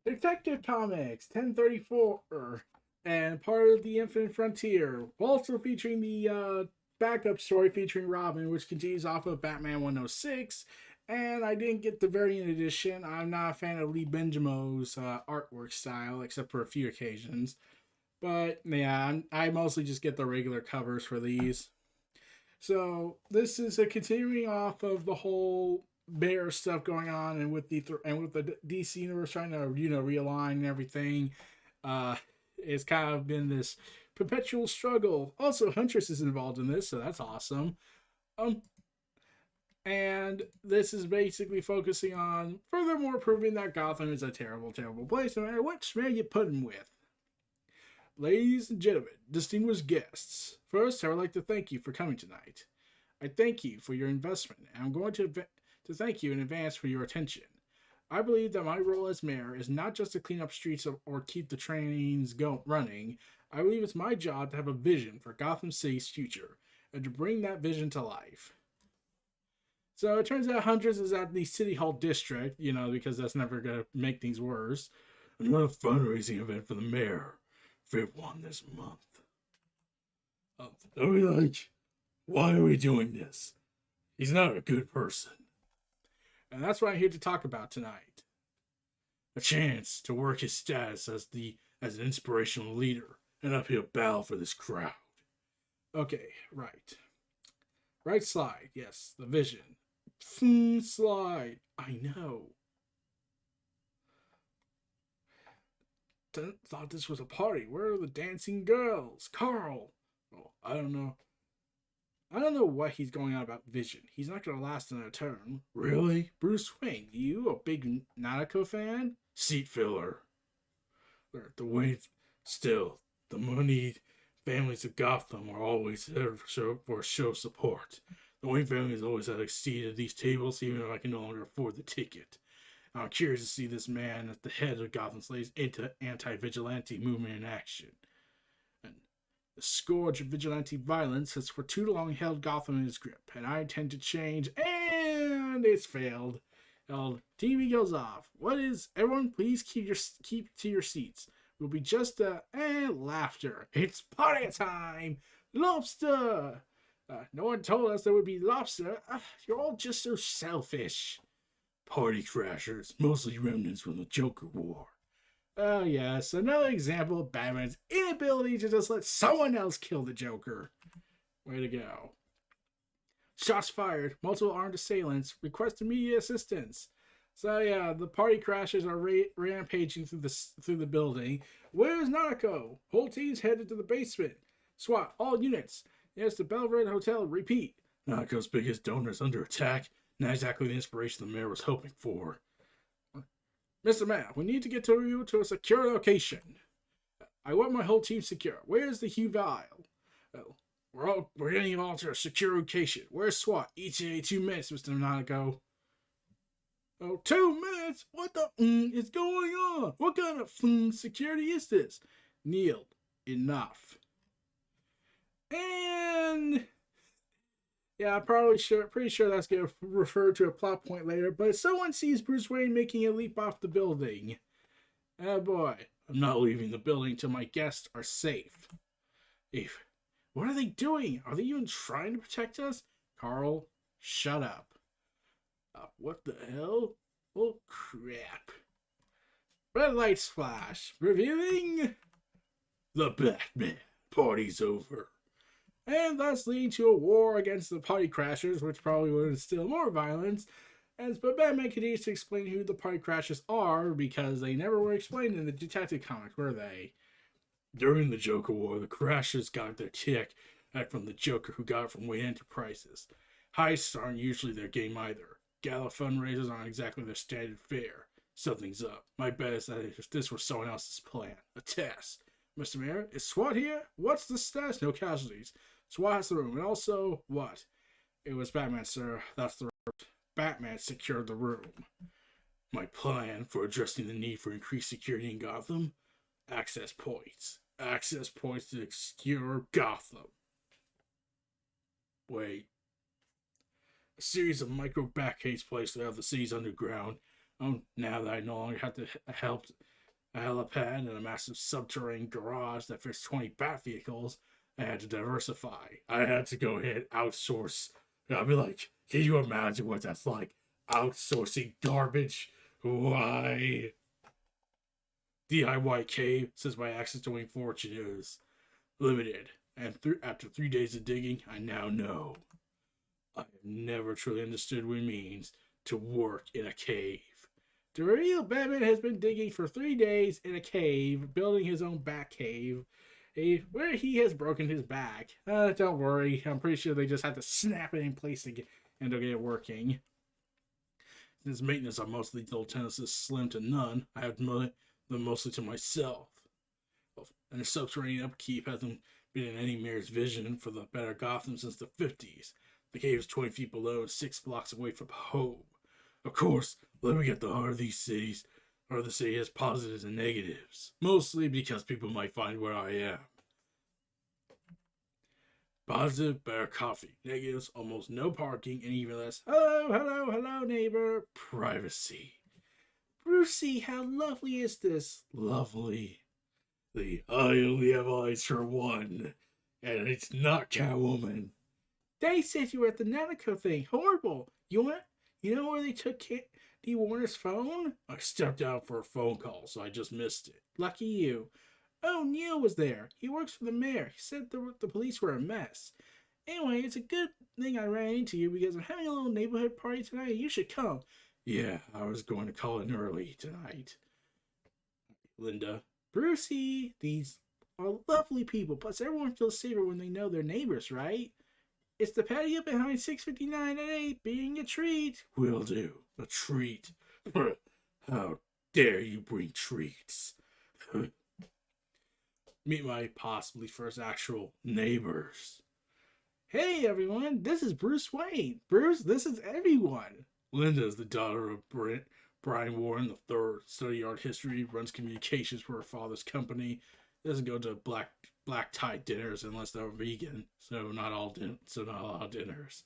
Detective Comics 1034 and part of the Infinite Frontier. Also featuring the backup story featuring Robin, which continues off of Batman 106. And I didn't get the variant edition. I'm not a fan of Lee Benjamin's artwork style, except for a few occasions. But yeah, I mostly just get the regular covers for these. So this is a continuing off of the whole Bear stuff going on, and with the DC universe trying to realign and everything. Uh, it's kind of been this perpetual struggle. Also, Huntress is involved in this, so that's awesome. Um, and this is basically focusing on furthermore proving that Gotham is a terrible, terrible place, no matter what smell you put in with. Ladies and gentlemen, distinguished guests, first I would like to thank you for coming tonight. I thank you for your investment, and I'm going to thank you in advance for your attention. I believe that my role as mayor is not just to clean up streets or keep the trains running. I believe it's my job to have a vision for Gotham City's future and to bring that vision to life. So it turns out Huntress is at the City Hall district, because that's never going to make things worse. Another fundraising event for the mayor. Fifth one this month. Why are we doing this? He's not a good person. And that's what I'm here to talk about tonight. A chance to work his status as an inspirational leader, an uphill battle for this crowd. Okay, right. Right slide, yes, the vision. Slide, I know. Thought this was a party. Where are the dancing girls? Carl! Oh, I don't know. I don't know what he's going on about Vision. He's not going to last another term. Really? Bruce Wayne, you a big Nanako fan? Seat filler. The Wayne, still, the moneyed families of Gotham are always there for show support. The Wayne family has always had a seat at these tables, even if I can no longer afford the ticket. I'm curious to see this man at the head of Gotham Slay's anti-vigilante movement in action. And the scourge of vigilante violence has for too long held Gotham in its grip, and I intend to change, and it's failed. TV goes off. What is everyone? Please keep to your seats. We'll be just laughter. It's party time. Lobster. No one told us there would be lobster. You're all just so selfish. Party crashers, mostly remnants from the Joker War. Oh, yes, another example of Batman's inability to just let someone else kill the Joker. Way to go. Shots fired. Multiple armed assailants request immediate assistance. So yeah, the party crashers are rampaging through the building. Where's Narco? Whole team's headed to the basement. SWAT, all units. Yes, the Belgrade Hotel. Repeat. Narco's biggest donor is under attack. Not exactly the inspiration the mayor was hoping for. Mr. Mayor, we need to get you to a secure location. I want my whole team secure. Where's the Hugh Vial? We're getting you all to a secure location. Where's SWAT? ETA 2 minutes, Mr. Monaco. Oh, 2 minutes? What the is going on? What kind of security is this? Kneel. Enough. And yeah, I'm pretty sure that's going to refer to a plot point later, but someone sees Bruce Wayne making a leap off the building. Oh boy, I'm not leaving the building till my guests are safe. What are they doing? Are they even trying to protect us? Carl, shut up. What the hell? Oh crap. Red light splash, revealing the Batman. Party's over. And thus leading to a war against the party crashers, which probably would instill more violence. But Batman continues to explain who the party crashers are, because they never were explained in the Detective comics, were they? During the Joker War, the crashers got their kick from the Joker, who got it from Wayne Enterprises. Heists aren't usually their game either. Gala fundraisers aren't exactly their standard fare. Something's up. My bet is that if this were someone else's plan, a test. Mr. Mayor, is SWAT here? What's the status? No casualties. SWAT has the room. And also, what? It was Batman, sir. That's the room. Batman secured the room. My plan for addressing the need for increased security in Gotham? Access points. Access points to secure Gotham. Wait. A series of micro backgates placed throughout the city's underground. Now that I no longer have to help a helipad, and a massive subterranean garage that fits 20 bat vehicles. I had to diversify. I had to go ahead and outsource. I'd be like, can you imagine what that's like? Outsourcing garbage? Why? DIY cave, says my access to Wayne Fortune is limited. And after 3 days of digging, I now know. I have never truly understood what it means to work in a cave. The real Batman has been digging for 3 days in a cave, building his own bat cave, where he has broken his back. Don't worry, I'm pretty sure they just had to snap it in place and to get it working. Since maintenance on most of these old tenants is slim to none, I have them mostly to myself. And the subterranean upkeep hasn't been in any mayor's vision for the better Gotham since the 50s. The cave is 20 feet below and 6 blocks away from home. Of course, living at the heart of these cities, or the city has positives and negatives. Mostly because people might find where I am. Positive, better coffee. Negatives, almost no parking, and even less, hello, neighbor, privacy. Brucey, how lovely is this? Lovely. I only have eyes for one, and it's not Catwoman. They said you were at the Nakano thing. Horrible. You know where they took Candy Warner's phone? I stepped out for a phone call, so I just missed it. Lucky you. Oh, Neil was there. He works for the mayor. He said the police were a mess. Anyway, it's a good thing I ran into you because I'm having a little neighborhood party tonight. You should come. Yeah, I was going to call in early tonight. Linda. Brucey, these are lovely people, plus everyone feels safer when they know their neighbors, right? It's the patio behind 659 at 8 being a treat. Will do. A treat. How dare you bring treats? Meet my possibly first actual neighbors. Hey everyone, this is Bruce Wayne. Bruce, this is everyone. Linda is the daughter of Brian Warren III, studied art history, runs communications for her father's company, doesn't go to black tie dinners unless they're vegan, so not all dinners.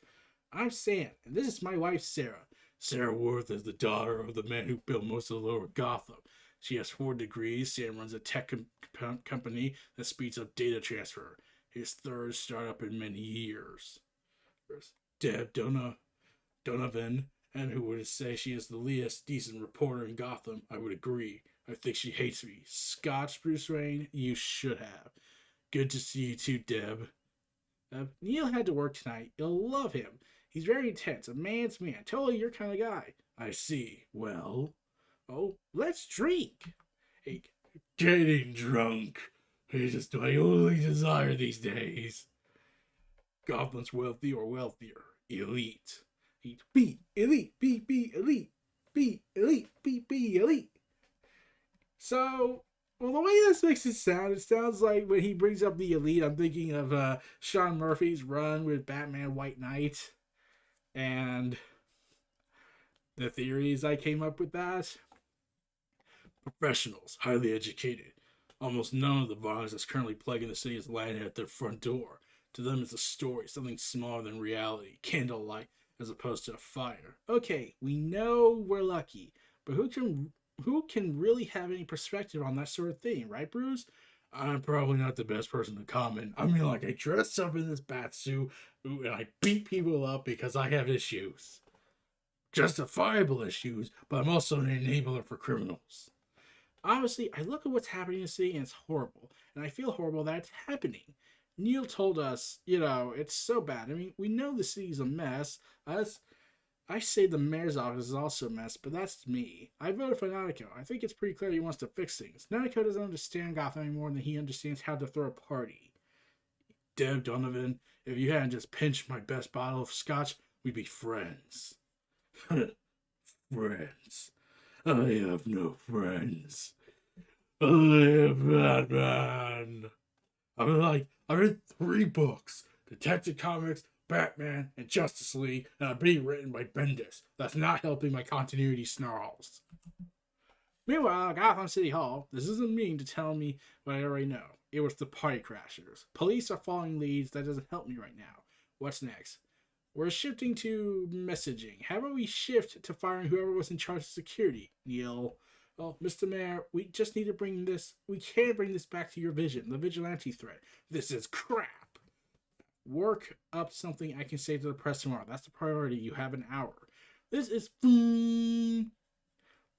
I'm Sam, and this is my wife Sarah. Sarah Worth is the daughter of the man who built most of the lower Gotham. She has 4 degrees. Sam runs a tech company that speeds up data transfer. His third startup in many years. There's Deb Donovan, and who would say she is the least decent reporter in Gotham? I would agree. I think she hates me. Scotch, Bruce Wayne, you should have. Good to see you too, Deb. Neil had to work tonight. You'll love him. He's very intense, a man's man. Totally your kind of guy. I see. Well, let's drink. Hey, getting drunk is just my only desire these days. Gotham's wealthy or wealthier. Elite. Be elite. Be elite. Be elite. Be elite. So, well, the way this makes it sounds like when he brings up the elite, I'm thinking of Sean Murphy's run with Batman White Knight and the theories I came up with that. Professionals, highly educated. Almost none of the violence that's currently plaguing the city is landing at their front door. To them, it's a story, something smaller than reality, candlelight, as opposed to a fire. Okay, we know we're lucky, but who can really have any perspective on that sort of thing, right, Bruce? I'm probably not the best person to comment. I mean, like, I dress up in this bat suit and I beat people up because I have issues. Justifiable issues, but I'm also an enabler for criminals. Honestly, I look at what's happening in the city and it's horrible. And I feel horrible that it's happening. Neil told us, it's so bad. I mean, we know the city's a mess. I say the mayor's office is also a mess, but that's me. I voted for Nakano. I think it's pretty clear he wants to fix things. Nakano doesn't understand Gotham any more than he understands how to throw a party. Deb Donovan, if you hadn't just pinched my best bottle of scotch, we'd be friends. Friends. I have no friends. I am Batman. I read 3 books. Detective Comics, Batman, and Justice League, and are being written by Bendis. That's not helping my continuity snarls. Meanwhile, Gotham City Hall, this isn't mean to tell me what I already know. It was the party crashers. Police are following leads. That doesn't help me right now. What's next? We're shifting to messaging. How about we shift to firing whoever was in charge of security? Neil. Oh, Mr. Mayor, we just need to bring this. We can't bring this back to your vision. The vigilante threat. This is crap. Work up something I can say to the press tomorrow. That's the priority. You have an hour. This is.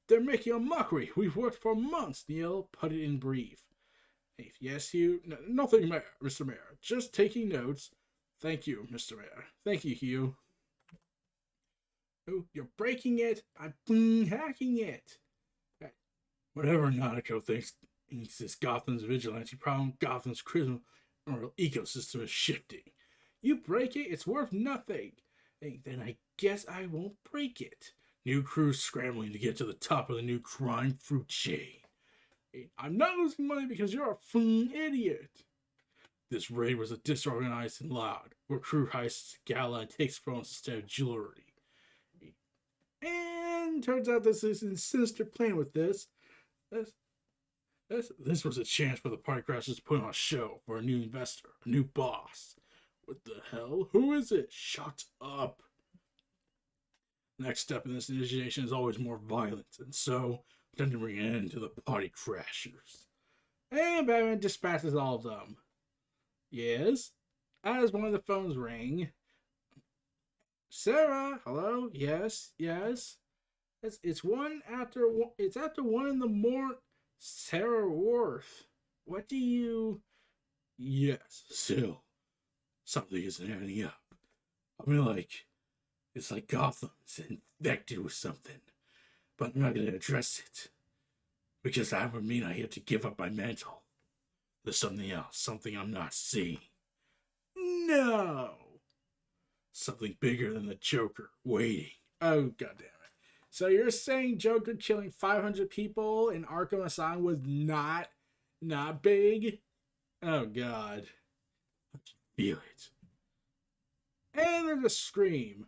They're making a mockery. We've worked for months, Neil. Put it in brief. Hey, yes, Hugh. No, nothing, Mayor, Mr. Mayor. Just taking notes. Thank you, Mr. Mayor. Thank you, Hugh. Oh, you're breaking it. I'm hacking it. Whatever Nanako thinks is Gotham's vigilante problem, Gotham's criminal ecosystem is shifting. You break it, it's worth nothing. Hey, then I guess I won't break it. New crews scrambling to get to the top of the new crime fruit chain. Hey, I'm not losing money because you're a idiot. This raid was a disorganized and loud, where crew heists gala and takes phones instead of jewelry. And turns out this is a sinister plan with this. This was a chance for the party crashers to put on a show for a new investor, a new boss. What the hell? Who is it? Shut up. Next step in this initiation is always more violence, and so time to bring an end to the party crashers. And Batman dispatches all of them. Yes? As one of the phones rang. Sarah, hello? Yes. It's after 1 in the morning. Sarah Worth. What do you... Yes, still. Something isn't adding up. I mean, it's like Gotham's infected with something. But I'm not going to address it. Because that would mean I have to give up my mantle. There's something else, something I'm not seeing. No! Something bigger than the Joker waiting. Oh, goddamn. So you're saying Joker killing 500 people in Arkham Asylum was not big? Oh, God. I can feel it. And there's a scream.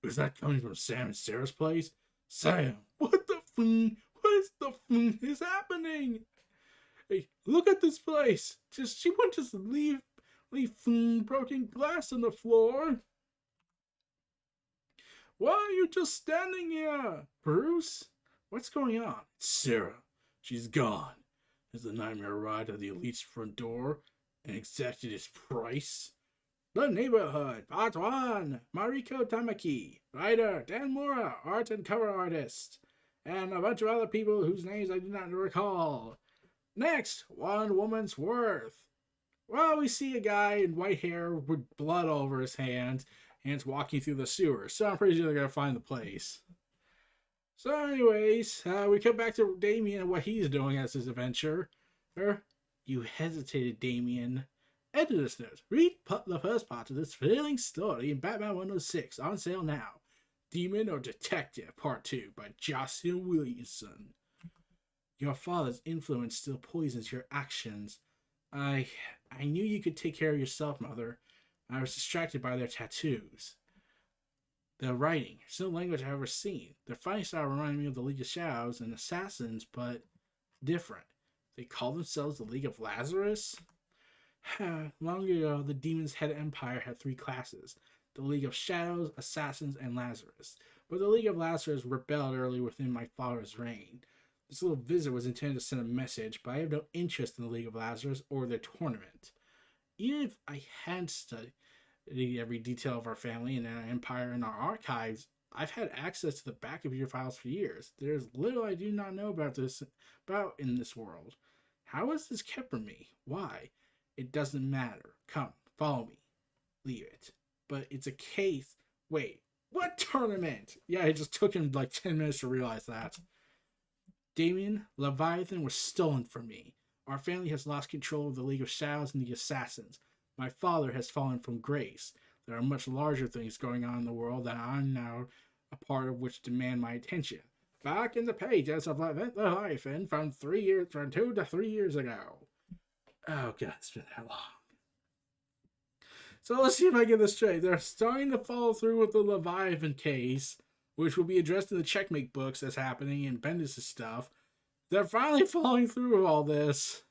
Was that coming from Sam and Sarah's place? Sam, what the is happening? Hey, look at this place. She wouldn't just leave broken glass on the floor. Why are you just standing here? Bruce? What's going on? It's Sarah. She's gone. Has the nightmare arrived at the elite's front door and exacted its price? The Neighborhood, Part 1. Mariko Tamaki. Writer, Dan Mora. Art and cover artist. And a bunch of other people whose names I do not recall. Next, One Woman's Worth. Well, we see a guy in white hair with blood all over his hands, and it's walking through the sewers, so I'm pretty sure they're going to find the place. So anyways, we come back to Damian and what he's doing as his adventure. You hesitated, Damian. Editor's note. Read the first part of this thrilling story in Batman 106, on sale now. Demon or Detective, Part 2, by Jocelyn Williamson. Your father's influence still poisons your actions. I knew you could take care of yourself, Mother. I was distracted by their tattoos. Their writing. It's no language I've ever seen. Their fighting style reminded me of the League of Shadows and Assassins, but different. They call themselves the League of Lazarus? Long ago, the Demon's Head Empire had 3 classes. The League of Shadows, Assassins, and Lazarus. But the League of Lazarus rebelled early within my father's reign. This little visit was intended to send a message, but I have no interest in the League of Lazarus or their tournament. Even if I hadn't studied every detail of our family and our empire and our archives, I've had access to the back of your files for years. There's little I do not know about in this world. How is this kept from me? Why? It doesn't matter. Come, follow me. Leave it. But it's a case. Wait, what tournament? Yeah, it just took him like 10 minutes to realize that. Damian, Leviathan was stolen from me. Our family has lost control of the League of Shadows and the Assassins. My father has fallen from grace. There are much larger things going on in the world that I'm now a part of which demand my attention. Back in the pages of Leviathan from 2 to 3 years ago. Oh god, it's been that long. So let's see if I get this straight. They're starting to follow through with the Leviathan case, which will be addressed in the Checkmate books that's happening and Bendis' stuff. They're finally following through with all this.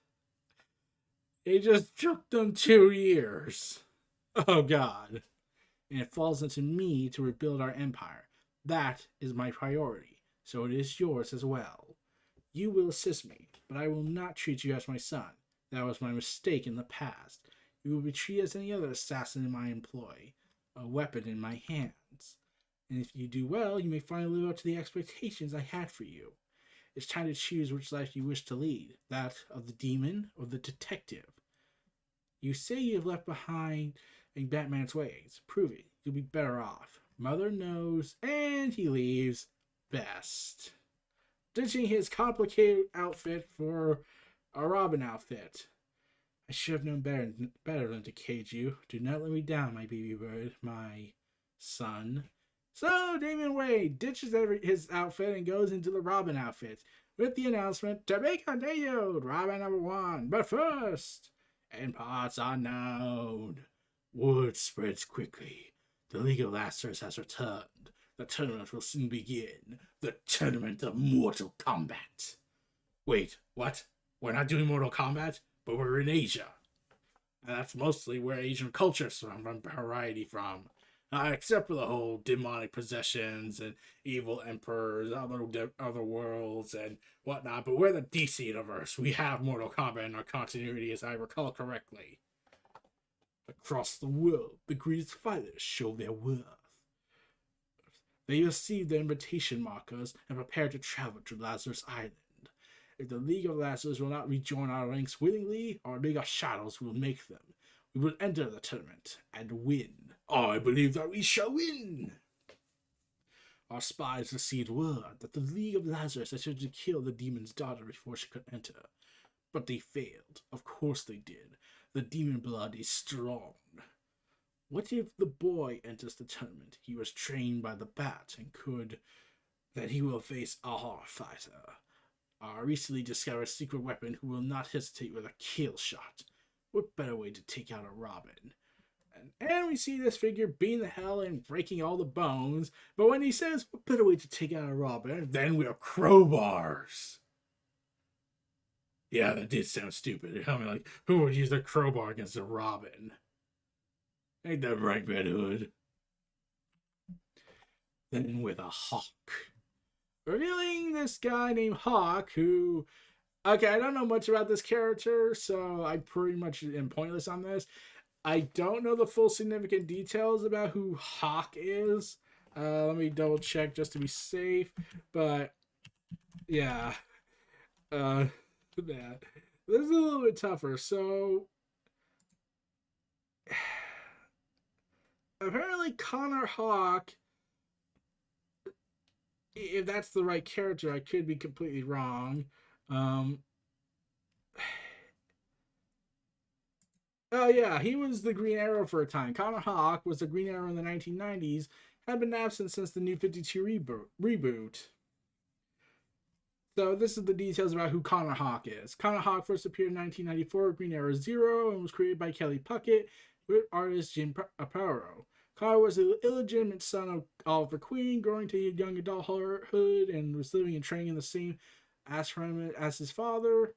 It just took them 2 years. Oh god. And it falls into me to rebuild our empire. That is my priority. So it is yours as well. You will assist me, but I will not treat you as my son. That was my mistake in the past. You will be treated as any other assassin in my employ, a weapon in my hands. And if you do well, you may finally live up to the expectations I had for you. It's time to choose which life you wish to lead, that of the demon or the detective. You say you have left behind in Batman's ways. Prove it. You'll be better off. Mother knows, and he leaves best. Ditching his complicated outfit for a Robin outfit. I should have known better than to cage you. Do not let me down, my baby bird, my son. So, Damian Wayne ditches his outfit and goes into the Robin outfit with the announcement, to be continued, Robin #1. But first, in parts unknown, word spreads quickly. The League of Lazarus has returned. The tournament will soon begin. The tournament of Mortal Kombat. Wait, what? We're not doing Mortal Kombat, but we're in Asia. And that's mostly where Asian culture's from variety from. Except for the whole demonic possessions and evil emperors, other worlds and whatnot. But we're the DC universe. We have Mortal Kombat in our continuity, as I recall correctly. Across the world, the greatest fighters show their worth. They receive their invitation markers and prepare to travel to Lazarus Island. If the League of Lazarus will not rejoin our ranks willingly, our League of Shadows will make them. We will enter the tournament and win. I believe that we shall win. Our spies received word that the League of Lazarus attempted to kill the demon's daughter before she could enter. But they failed. Of course they did. The demon blood is strong. What if the boy enters the tournament? He was trained by the bat and then he will face a horror fighter. Our recently discovered secret weapon who will not hesitate with a kill shot. What better way to take out a Robin? And we see this figure beating the hell and breaking all the bones. But when he says, what better way to take out a Robin? Then we have crowbars. Yeah, that did sound stupid. I mean, like, who would use a crowbar against a Robin? Ain't that right, Red Hood? Then with a Hawk. Revealing this guy named Hawk, who... Okay, I don't know much about this character, so I pretty much am pointless on this. I don't know the full significant details about who Hawk is. Let me double check just to be safe. But, yeah. Man. This is a little bit tougher. So, apparently Connor Hawk, if that's the right character, I could be completely wrong. Oh yeah, he was the Green Arrow for a time. Connor Hawk was the Green Arrow in the 1990s, had been absent since the New 52 reboot. So this is the details about who Connor Hawk is. Connor Hawk first appeared in 1994 Green Arrow Zero and was created by Kelly Puckett with artist Jim Aparo. Connor was the illegitimate son of Oliver Queen, growing to young adulthood and was living and training in the same ashram as his father.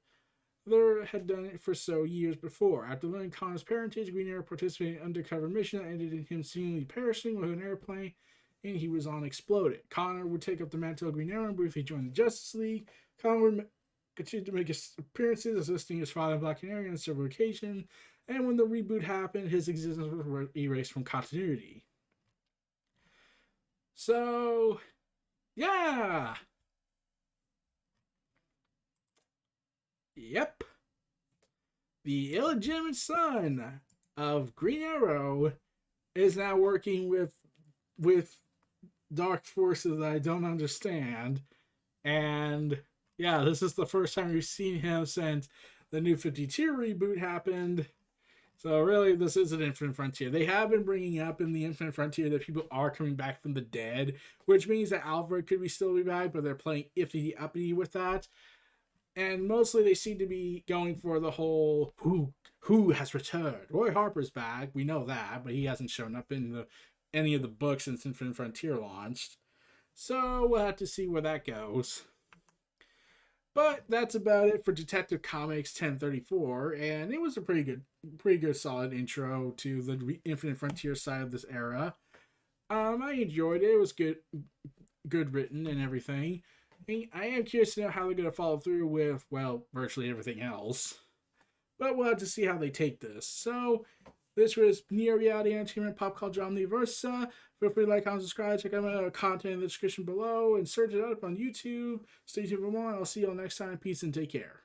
There had done it for so years before. After learning Connor's parentage, Green Arrow participated in an undercover mission that ended in him seemingly perishing with an airplane, and he was on exploded. Connor would take up the mantle of Green Arrow and briefly join the Justice League. Connor would continue to make his appearances, assisting his father Black Canary on several occasions, and when the reboot happened, his existence was erased from continuity. So, yeah! Yep. The illegitimate son of Green Arrow is now working with dark forces that I don't understand. And yeah, this is the first time we've seen him since the New 52 reboot happened. So really, this is an Infinite Frontier. They have been bringing up in the Infinite Frontier that people are coming back from the dead, which means that Alfred could still be back, but they're playing iffy-uppity with that. And mostly they seem to be going for the whole who has returned. Roy Harper's back, we know that, but he hasn't shown up in any of the books since Infinite Frontier launched. So we'll have to see where that goes. But that's about it for Detective Comics 1034, and it was a pretty good solid intro to the Infinite Frontier side of this era. I enjoyed it. It was good written and everything. I am curious to know how they're going to follow through with, well, virtually everything else. But we'll have to see how they take this. So, this was Near Reality Entertainment Pop Culture Omniversa. Feel free to like, comment, subscribe. Check out my content in the description below and search it up on YouTube. Stay tuned for more. I'll see you all next time. Peace and take care.